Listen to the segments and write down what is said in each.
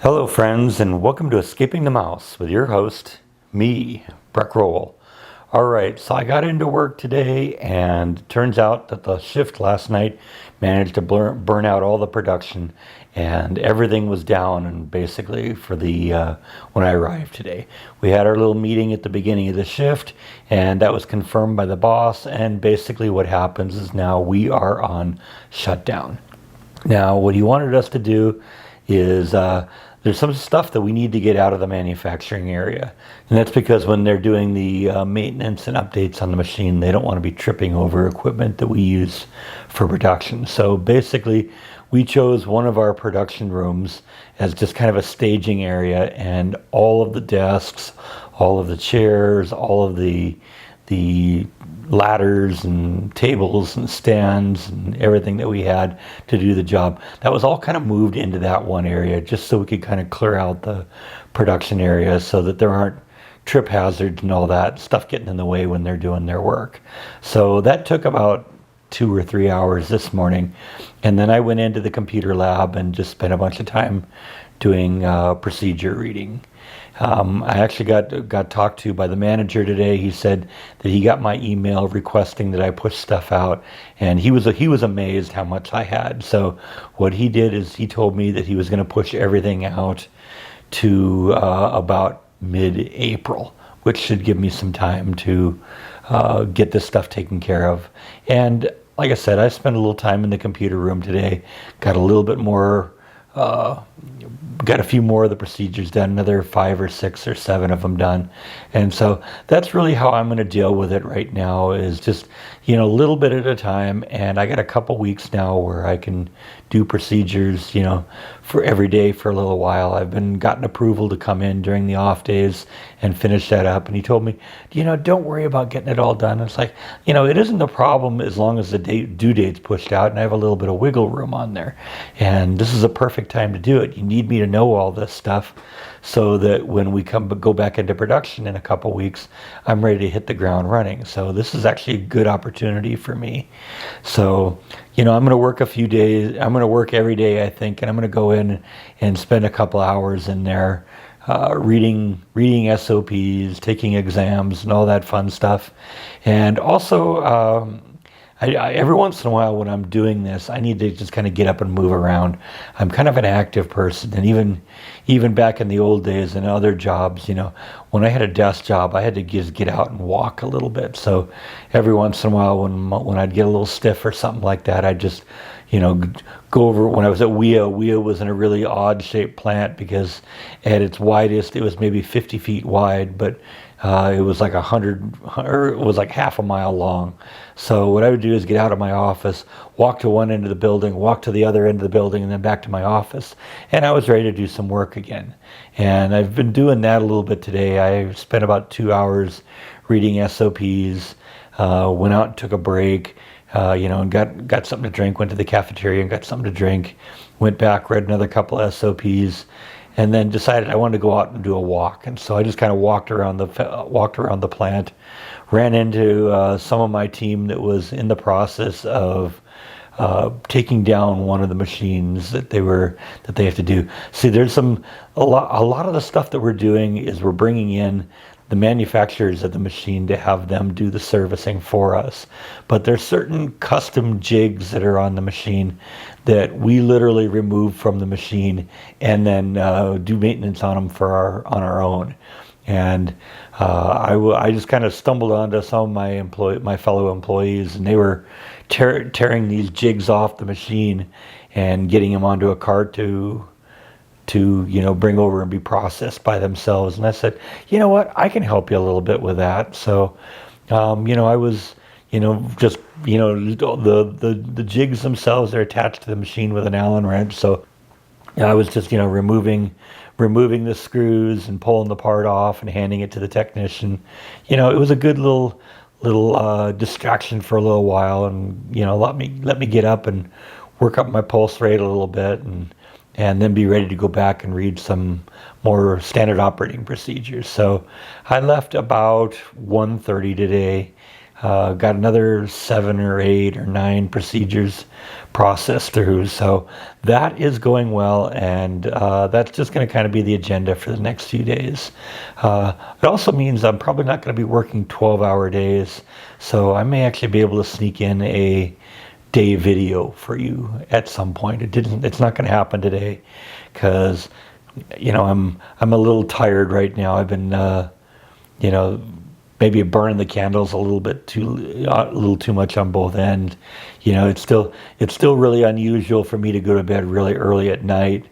Hello, friends, and welcome to Escaping the Mouse with your host, me, Breck Rowell. All right, so I got into work today, and it turns out that the shift last night managed to burn out all the production, and everything was down. And basically, for the when I arrived today, we had our little meeting at the beginning of the shift, and that was confirmed by the boss. And basically, what happens is now we are on shutdown. Now, what he wanted us to do is there's some stuff that we need to get out of the manufacturing area. And that's because when they're doing the maintenance and updates on the machine, they don't want to be tripping over equipment that we use for production. So basically, we chose one of our production rooms as just kind of a staging area, and all of the desks, all of the chairs, all of the ladders and tables and stands and everything that we had to do the job, that was all kind of moved into that one area just so we could kind of clear out the production area so that there aren't trip hazards and all that stuff getting in the way when they're doing their work. So that took about 2 or 3 hours this morning, and then I went into the computer lab and just spent a bunch of time doing procedure reading. I actually got talked to by the manager today. He said that he got my email requesting that I push stuff out, and he was amazed how much I had. So what he did is he told me that he was going to push everything out to about mid-April, which should give me some time to get this stuff taken care of. And like I said, I spent a little time in the computer room today, got a little bit more. Got a few more of the procedures done, another 5 or 6 or 7 of them done. And so that's really how I'm going to deal with it right now, is just, a little bit at a time. And I got a couple weeks now where I can do procedures, for every day for a little while. I've gotten approval to come in during the off days and finish that up. And he told me, don't worry about getting it all done. It's like, it isn't a problem as long as the due date's pushed out and I have a little bit of wiggle room on there. And this is a perfect time to do it. You need me to know all this stuff so that when we go back into production in a couple weeks, I'm ready to hit the ground running. So this is actually a good opportunity for me. So, I'm going to work a few days. I'm going to work every day, I think, and I'm going to go in and spend a couple hours in there reading SOPs, taking exams, and all that fun stuff. And also, I every once in a while when I'm doing this, I need to just kind of get up and move around. I'm kind of an active person, and even back in the old days and other jobs, when I had a desk job, I had to just get out and walk a little bit. So every once in a while when I'd get a little stiff or something like that, I'd just, go over. When I was at WIA was in a really odd shaped plant because at its widest, it was maybe 50 feet wide, but it was like 100, or it was like half a mile long. So what I would do is get out of my office, walk to one end of the building, walk to the other end of the building, and then back to my office. And I was ready to do some work again. And I've been doing that a little bit today. I spent about 2 hours reading SOPs, went out and took a break, and got something to drink, went to the cafeteria and got something to drink, went back, read another couple of SOPs, and then decided I wanted to go out and do a walk. And so I just kind of walked around the plant, ran into some of my team that was in the process of taking down one of the machines that they have to do. See, there's a lot of the stuff that we're doing is we're bringing in the manufacturers of the machine to have them do the servicing for us. But there's certain custom jigs that are on the machine that we literally remove from the machine and then do maintenance on them on our own. And I just kind of stumbled onto some of my fellow employees, and they were tearing these jigs off the machine and getting them onto a cart to bring over and be processed by themselves. And I said, you know what, I can help you a little bit with that. So, I was, just, the jigs themselves are attached to the machine with an Allen wrench. So I was just, removing the screws and pulling the part off and handing it to the technician. It was a good little distraction for a little while, and, let me get up and work up my pulse rate a little bit, and then be ready to go back and read some more standard operating procedures. So I left about 1:30 today. Got another 7 or 8 or 9 procedures processed through. So that is going well, and that's just going to kind of be the agenda for the next few days. It also means I'm probably not going to be working 12-hour days, so I may actually be able to sneak in a day video for you at some point. It's not going to happen today because I'm a little tired right now. I've been maybe burning the candles a little too much on both ends. It's still really unusual for me to go to bed really early at night,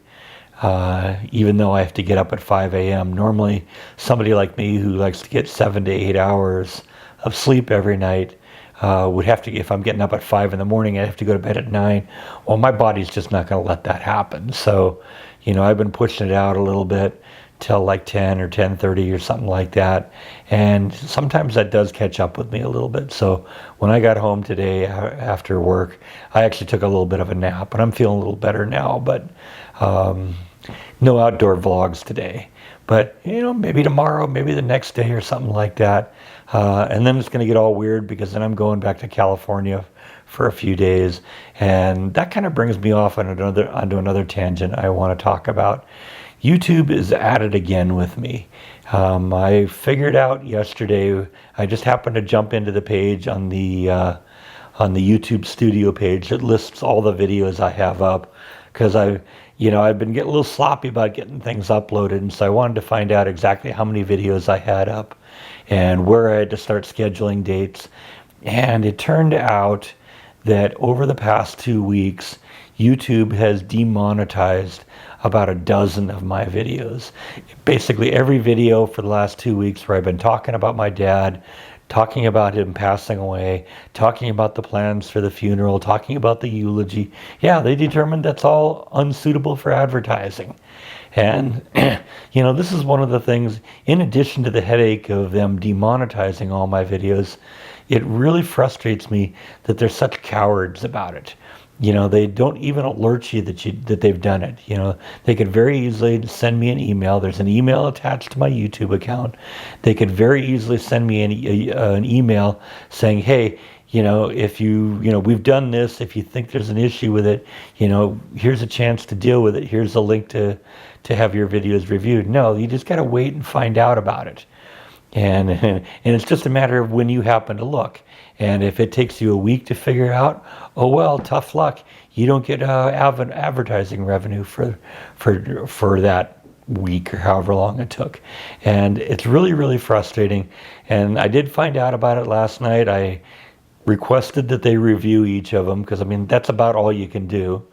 even though I have to get up at 5 a.m. Normally, somebody like me who likes to get 7 to 8 hours of sleep every night would have to, if I'm getting up at 5 in the morning, I have to go to bed at 9. Well, my body's just not going to let that happen. So, I've been pushing it out a little bit till like 10 or 10:30 or something like that. And sometimes that does catch up with me a little bit. So when I got home today after work, I actually took a little bit of a nap, and I'm feeling a little better now. But no outdoor vlogs today. But, maybe tomorrow, maybe the next day or something like that. And then it's going to get all weird because then I'm going back to California for a few days. And that kind of brings me off onto another tangent I want to talk about. YouTube is at it again with me. I figured out yesterday, I just happened to jump into the page on the YouTube studio page that lists all the videos I have up, because I've been getting a little sloppy about getting things uploaded, and so I wanted to find out exactly how many videos I had up and where I had to start scheduling dates. And it turned out that over the past 2 weeks, YouTube has demonetized about a dozen of my videos. Basically every video for the last 2 weeks where I've been talking about my dad, talking about him passing away, talking about the plans for the funeral, talking about the eulogy. Yeah, they determined that's all unsuitable for advertising. And, this is one of the things, in addition to the headache of them demonetizing all my videos, it really frustrates me that they're such cowards about it. They don't even alert you that they've done it. They could very easily send me an email. There's an email attached to my YouTube account. They could very easily send me an email saying, hey, if we've done this, if you think there's an issue with it, here's a chance to deal with it. Here's a link to have your videos reviewed. No, you just got to wait and find out about it. And it's just a matter of when you happen to look. And if it takes you a week to figure out, oh well, tough luck. You don't get advertising revenue for that week or however long it took. And it's really, really frustrating. And I did find out about it last night. I requested that they review each of them because, that's about all you can do.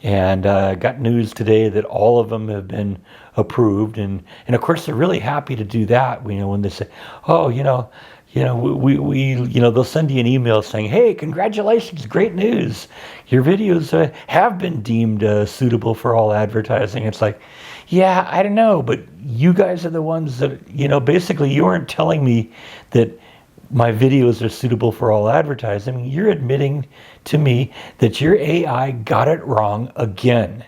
And got news today that all of them have been approved, and of course they're really happy to do that. When they say, oh, they'll send you an email saying, hey, congratulations, great news, your videos have been deemed suitable for all advertising. It's like, yeah, I don't know, but you guys are the ones that basically you aren't telling me that my videos are suitable for all advertising. You're admitting to me that your AI got it wrong again.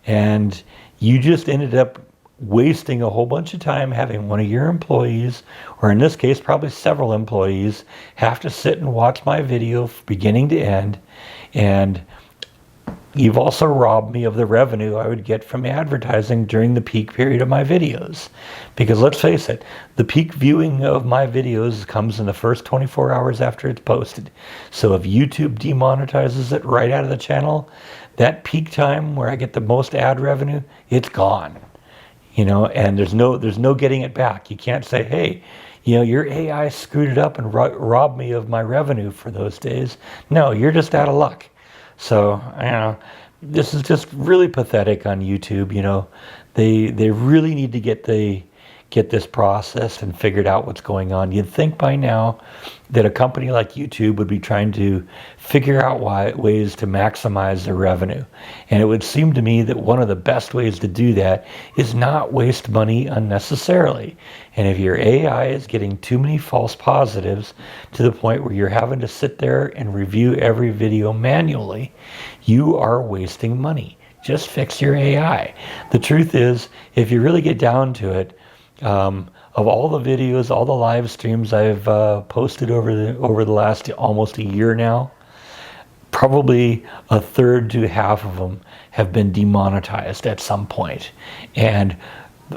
And you just ended up wasting a whole bunch of time having one of your employees, or in this case, probably several employees, have to sit and watch my video from beginning to end. And you've also robbed me of the revenue I would get from advertising during the peak period of my videos. Because let's face it, the peak viewing of my videos comes in the first 24 hours after it's posted. So if YouTube demonetizes it right out of the channel, that peak time where I get the most ad revenue, it's gone. And there's no getting it back. You can't say, hey, your AI screwed it up and robbed me of my revenue for those days. No, you're just out of luck. So, this is just really pathetic on YouTube. They really need to get this processed and figured out what's going on. You'd think by now that a company like YouTube would be trying to figure out ways to maximize their revenue. And it would seem to me that one of the best ways to do that is not waste money unnecessarily. And if your AI is getting too many false positives to the point where you're having to sit there and review every video manually, you are wasting money. Just fix your AI. The truth is, if you really get down to it, of all the videos, all the live streams I've posted over the last almost a year now, probably a third to half of them have been demonetized at some point. And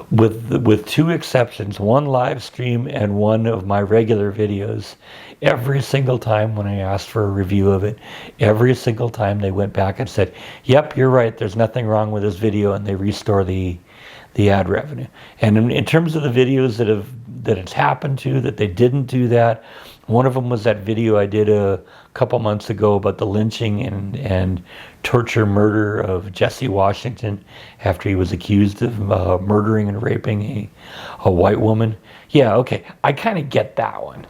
with two exceptions, one live stream and one of my regular videos, every single time when I asked for a review of it, every single time they went back and said, yep, you're right, there's nothing wrong with this video, and they restore the ad revenue. And in terms of the videos that it's happened to, that they didn't do that, one of them was that video I did a couple months ago about the lynching and torture murder of Jesse Washington after he was accused of murdering and raping a white woman. Yeah, okay, I kind of get that one.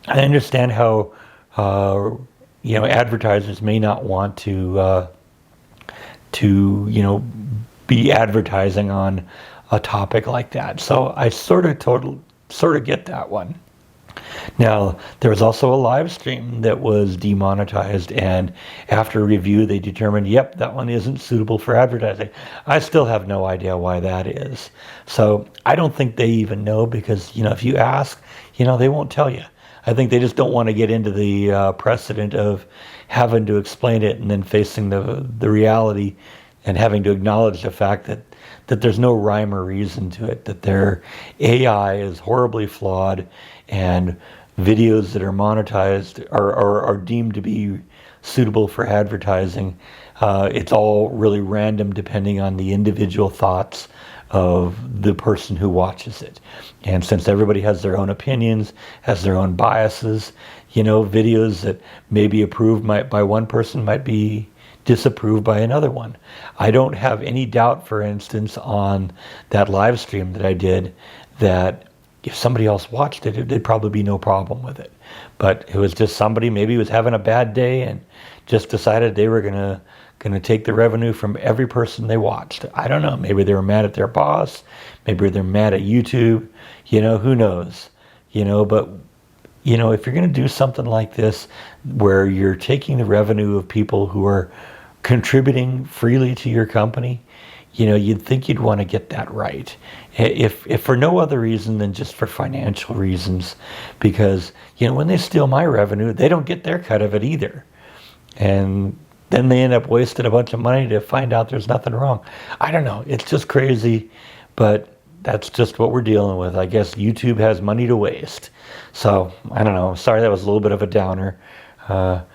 I understand how advertisers may not want to be advertising on a topic like that. So I sort of get that one. Now, there was also a live stream that was demonetized, and after review, they determined, yep, that one isn't suitable for advertising. I still have no idea why that is. So I don't think they even know, because, if you ask, they won't tell you. I think they just don't want to get into the precedent of having to explain it and then facing the reality and having to acknowledge the fact that there's no rhyme or reason to it, that their AI is horribly flawed, and videos that are monetized are deemed to be suitable for advertising. It's all really random depending on the individual thoughts of the person who watches it. And since everybody has their own opinions, has their own biases, videos that may be approved by one person might be disapproved by another one. I don't have any doubt, for instance, on that live stream that I did, that if somebody else watched it, there'd probably be no problem with it. But it was just somebody maybe was having a bad day and just decided they were gonna take the revenue from every person they watched. I don't know. Maybe they were mad at their boss. Maybe they're mad at YouTube. Who knows? But if you're going to do something like this, where you're taking the revenue of people who are contributing freely to your company, you'd think you'd want to get that right. If for no other reason than just for financial reasons, because, when they steal my revenue, they don't get their cut of it either. And then they end up wasting a bunch of money to find out there's nothing wrong. I don't know. It's just crazy, but that's just what we're dealing with. I guess YouTube has money to waste. So, I don't know. Sorry, that was a little bit of a downer. As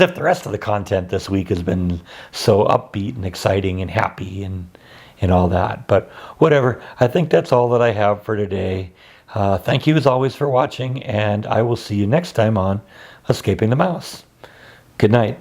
if the rest of the content this week has been so upbeat and exciting and happy and all that. But whatever. I think that's all that I have for today. Thank you as always for watching, and I will see you next time on Escaping the Mouse. Good night.